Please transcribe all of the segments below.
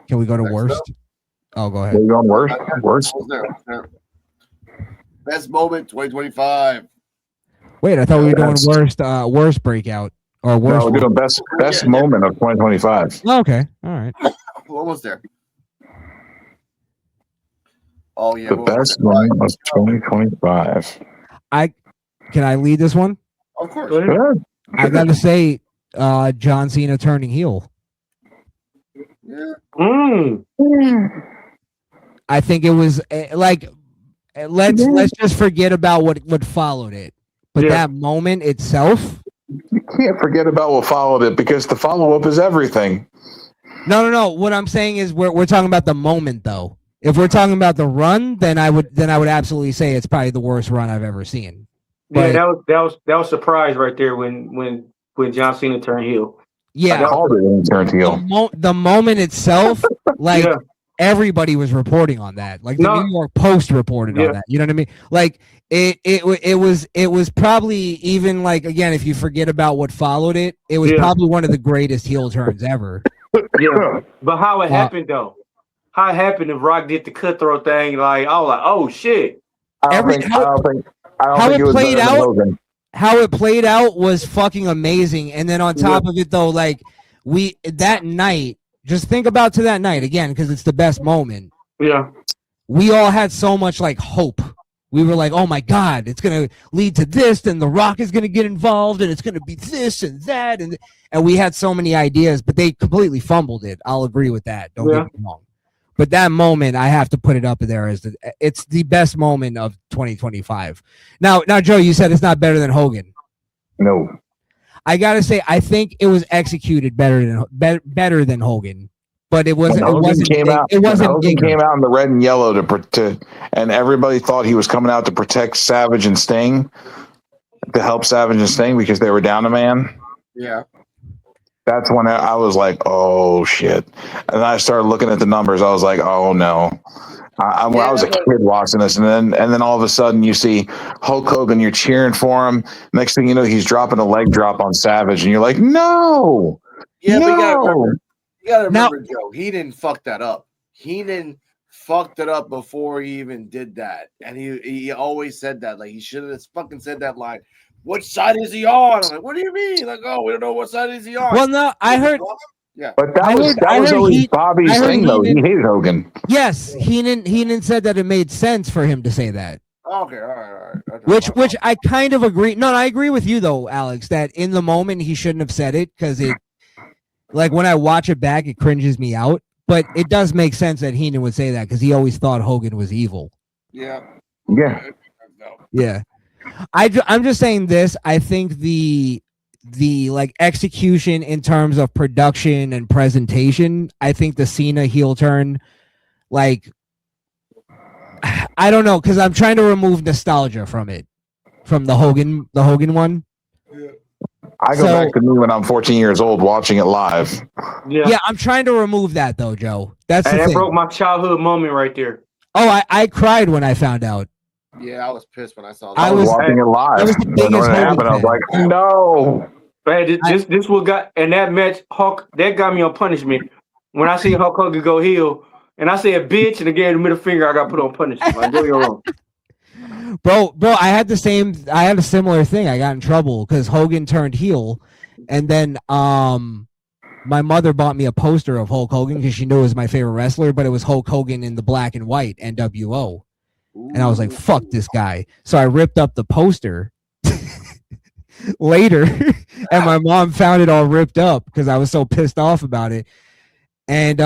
Can we go to worst? Oh, go ahead. We're going worst. Worst. Best moment 2025. Wait, I thought we were doing worst breakout or worst. No, we're doing best moment of 2025. Oh, okay, all right. We're almost there. Oh yeah, the best moment of 2025. Can I lead this one? Of course. I gotta say, John Cena turning heel. Yeah. I think it was like let's just forget about what followed it, but that moment itself. You can't forget about what followed it because the follow up is everything. No. What I'm saying is we're talking about the moment though. If we're talking about the run, then I would absolutely say it's probably the worst run I've ever seen. But, yeah, that was surprise right there when John Cena turned heel. Yeah, I called it when he turned heel. The moment itself, like everybody was reporting on that. Like the New York Post reported on that. You know what I mean? Like it was probably even like again, if you forget about what followed it, it was probably one of the greatest heel turns ever. Yeah, but how it happened though? How it happened if Rock did the cutthroat thing? Like I was like, oh shit. I don't think it was played out. How it played out was fucking amazing. And then on top of it though, like that night, just think about to that night again, because it's the best moment. Yeah. We all had so much like hope. We were like, oh my God, it's gonna lead to this, and The Rock is gonna get involved, and it's gonna be this and that, and we had so many ideas, but they completely fumbled it. I'll agree with that. Don't get me wrong. But that moment, I have to put it up there as it's the best moment of 2025. Now, Joe, you said it's not better than Hogan. No. I gotta say, I think it was executed better than Hogan, but it wasn't. It wasn't. Hogan came out in the red and yellow and everybody thought he was coming out to protect Savage and Sting, to help Savage and Sting because they were down a man. Yeah. That's when I was like, oh shit. And I started looking at the numbers. I was like, oh no. I was a kid watching this, and then all of a sudden you see Hulk Hogan, you're cheering for him. Next thing you know, he's dropping a leg drop on Savage, and you're like, no. Yeah, no. But you gotta remember, Joe, he didn't fuck that up. He didn't fucked it up before he even did that. And he always said that. Like, he should have fucking said that line. Which side is he on? I'm like, what do you mean? Like, oh, we don't know what side is he on. Well, no, I heard. Yeah, but that was always Bobby's thing, though. He hated Hogan. Yes, Heenan said that it made sense for him to say that. Okay, all right. Which I kind of agree. No, I agree with you though, Alex. That in the moment he shouldn't have said it because it, like when I watch it back, it cringes me out. But it does make sense that Heenan would say that because he always thought Hogan was evil. Yeah. Yeah. I'm just saying this. I think the like execution in terms of production and presentation, I think the Cena heel turn, like, I don't know, because I'm trying to remove nostalgia from it, from the Hogan one. I go back to me when I'm 14 years old watching it live. Yeah, I'm trying to remove that though, Joe. That's the thing. That broke my childhood moment right there. Oh, I cried when I found out. Yeah, I was pissed when I saw that. I was watching it live. I was the biggest Hogan fan. I was like, no. Man, this what got, and that match, Hulk, that got me on punishment. When I see Hulk Hogan go heel, and I say a bitch, and again the middle finger, I got put on punishment. Like, go your own. Bro, I had a similar thing. I got in trouble because Hogan turned heel, and then my mother bought me a poster of Hulk Hogan because she knew it was my favorite wrestler, but it was Hulk Hogan in the black and white NWO. And I was like, fuck this guy. So I ripped up the poster later, and my mom found it all ripped up because I was so pissed off about it. And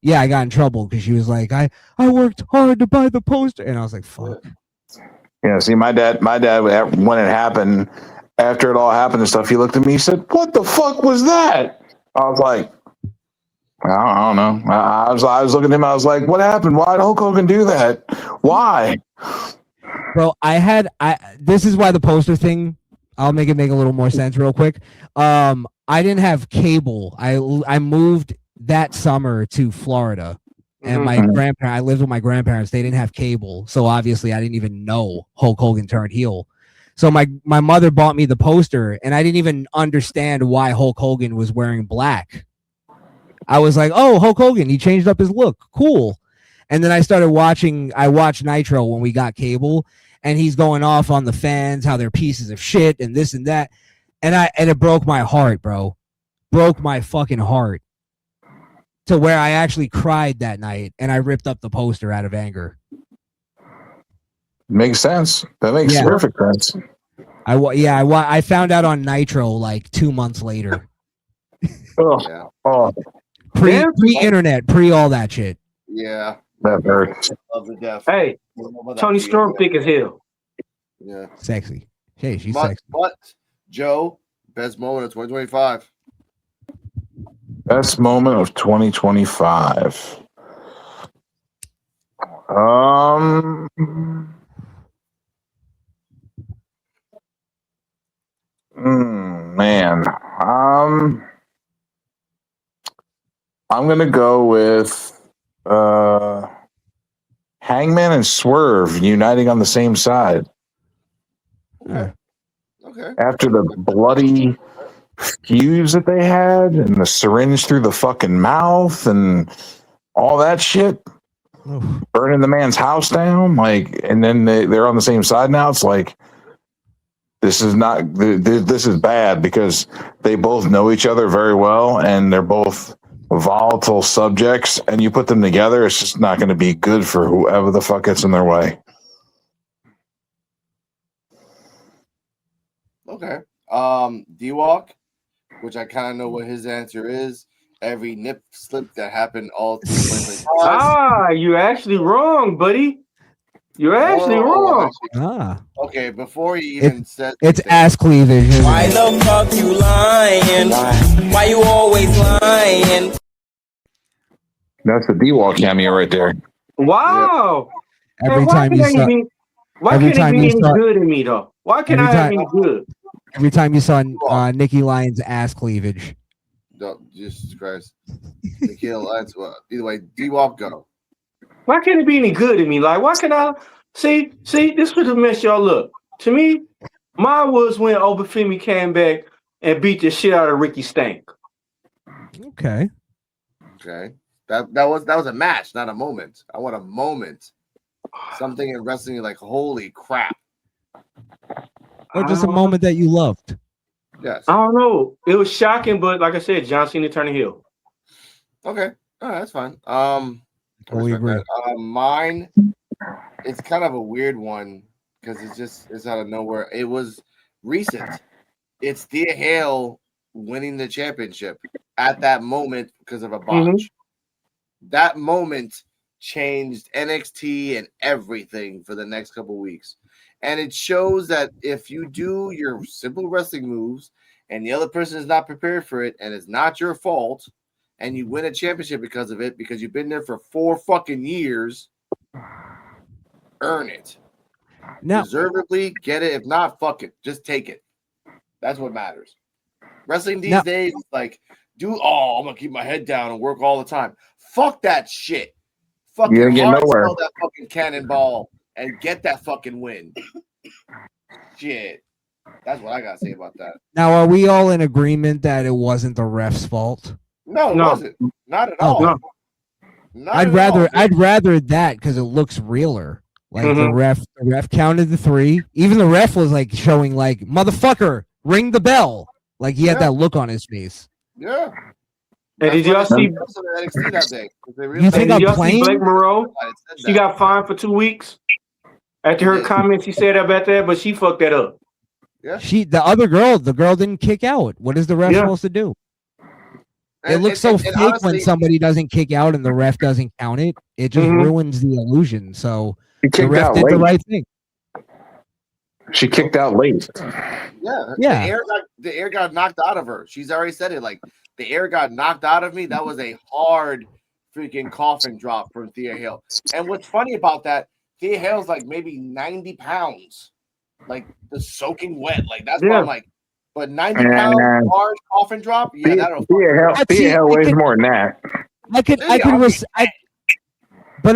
yeah, I got in trouble because she was like, I worked hard to buy the poster. And I was like, fuck. Yeah, see, my dad, when it happened, after it all happened and stuff, he looked at me, he said, what the fuck was that? I was like, I don't know. I was looking at him. I was like, "What happened? Why did Hulk Hogan do that? Why?" Bro, this is why the poster thing. I'll make it a little more sense real quick. I didn't have cable. I moved that summer to Florida, and my grandparents. I lived with my grandparents. They didn't have cable, so obviously I didn't even know Hulk Hogan turned heel. So my mother bought me the poster, and I didn't even understand why Hulk Hogan was wearing black. I was like, oh, Hulk Hogan, he changed up his look. Cool. And then I watched Nitro when we got cable, and he's going off on the fans, how they're pieces of shit and this and that. And it broke my heart, bro. Broke my fucking heart. To where I actually cried that night, and I ripped up the poster out of anger. Makes sense. That makes perfect sense. I found out on Nitro like 2 months later. Pre-internet, pre all that shit. Yeah. That hurts. Love the death. Hey, Tony Storm thick as hell. Yeah. Sexy. Hey, she's but, sexy. But Joe, best moment of 2025. Best moment of 2025. Man. I'm gonna go with Hangman and Swerve uniting on the same side. Okay. After the bloody fuse that they had and the syringe through the fucking mouth and all that shit, burning the man's house down, like, and then they're on the same side now. It's like, this is bad because they both know each other very well and they're both volatile subjects, and you put them together, it's just not going to be good for whoever the fuck gets in their way. Okay. D-Walk, which I kind of know what his answer is. Every nip slip that happened all through 2025. You're actually wrong, buddy. You're actually wrong. Okay, before he even said it's ass cleavage. Why the fuck you lying? Why you always lying? That's the D-Walk cameo right there. Wow. Every time you saw, why can't it be any good in me though? Why can't I have any good? Every time you saw Nikki Lyons' ass cleavage. No, Jesus Christ. Nikki Lyons. Well, either way, D-Walk go. Why can't it be any good in me? Like, why can I see? This would have messed y'all up. To me, mine was when Obafemi came back and beat the shit out of Ricky Stank. Okay. That was a match, not a moment. I want a moment. Something in wrestling, you're like, holy crap. Or just a moment that you loved. Yes. I don't know. It was shocking, but like I said, John Cena turning heel. Okay. All right, that's fine. Totally agree. Mine, it's kind of a weird one because it's out of nowhere. It was recent. It's Thea Hale winning the championship at that moment because of a botch. Mm-hmm. That moment changed NXT and everything for the next couple weeks. And it shows that if you do your simple wrestling moves and the other person is not prepared for it and it's not your fault, and you win a championship because of it, because you've been there for 4 fucking years, earn it. Now, deservedly get it. If not, fuck it. Just take it. That's what matters. Wrestling these days is like, I'm going to keep my head down and work all the time. Fuck that shit. Fucking hard sell that fucking cannonball and get that fucking win. Shit. That's what I got to say about that. Now, are we all in agreement that it wasn't the ref's fault? No, it wasn't. Not at all. No. I'd rather that because it looks realer. Like the ref counted the 3. Even the ref was like showing like, motherfucker, ring the bell. Like he had that look on his face. Yeah. And did y'all see NXT that day? You think I'm playing? Blake Moreau? She got fined for 2 weeks after her comments she said about that, but she fucked that up. Yeah. The girl didn't kick out. What is the ref supposed to do? It looks so fake honestly, when somebody doesn't kick out and the ref doesn't count it. It just ruins the illusion. So the ref did the right thing. She kicked out late. Yeah. The air got knocked out of her. She's already said it. Like, the air got knocked out of me. That was a hard freaking coffin drop from Thea Hale. And what's funny about that, Thea Hale's like maybe 90 pounds. Like, the soaking wet. Like, that's why I'm like, but 90 pounds hard coffin drop? Yeah, that'll Thea Hale weighs more than that. But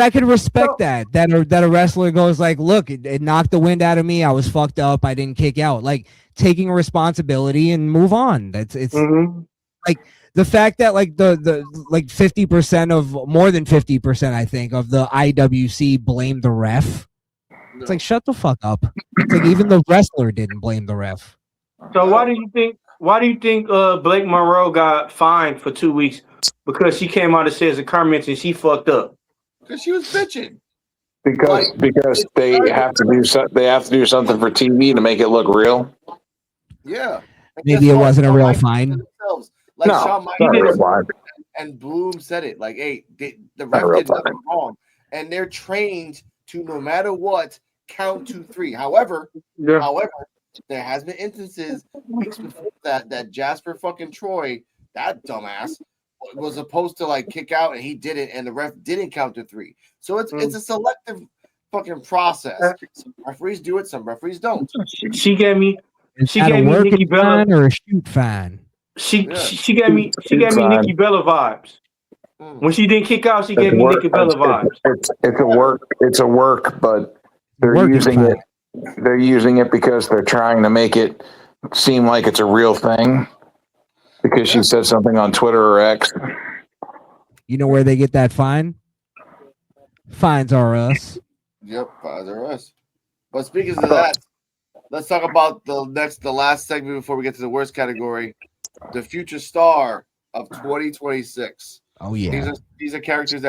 I could respect that a wrestler goes like, look, it knocked the wind out of me. I was fucked up. I didn't kick out. Like taking responsibility and move on. It's like the fact that like the like 50% of more than 50%, I think, of the IWC blamed the ref. It's like, shut the fuck up. It's like even the wrestler didn't blame the ref. So why do you think Blake Monroe got fined for 2 weeks because she came out and says the comments and she fucked up? Because she was bitching. Because they have to do something for TV to make it look real. Yeah. And Maybe it wasn't a real fine. Like No, Shawn not a real Michaels fine. and Bloom said it. Like, hey, the Not a ref real did nothing wrong. And they're trained to, no matter what, count to 3. However, there has been instances weeks before that Jasper fucking Troy, that dumbass, was supposed to like kick out and he didn't, and the ref didn't count to 3. So it's a selective fucking process. Some referees do it, some referees don't. She gave me a Nikki Bella fine or a shoot fine. She gave me Nikki Bella vibes. When she didn't kick out, she gave me Nikki Bella vibes. It's a work, but they're using it because they're trying to make it seem like it's a real thing. Because she said something on Twitter or X. You know where they get that fine? Fines are us. Yep, fines are us. But speaking of that, let's talk about the last segment before we get to the worst category. The future star of 2026. Oh yeah. These are characters that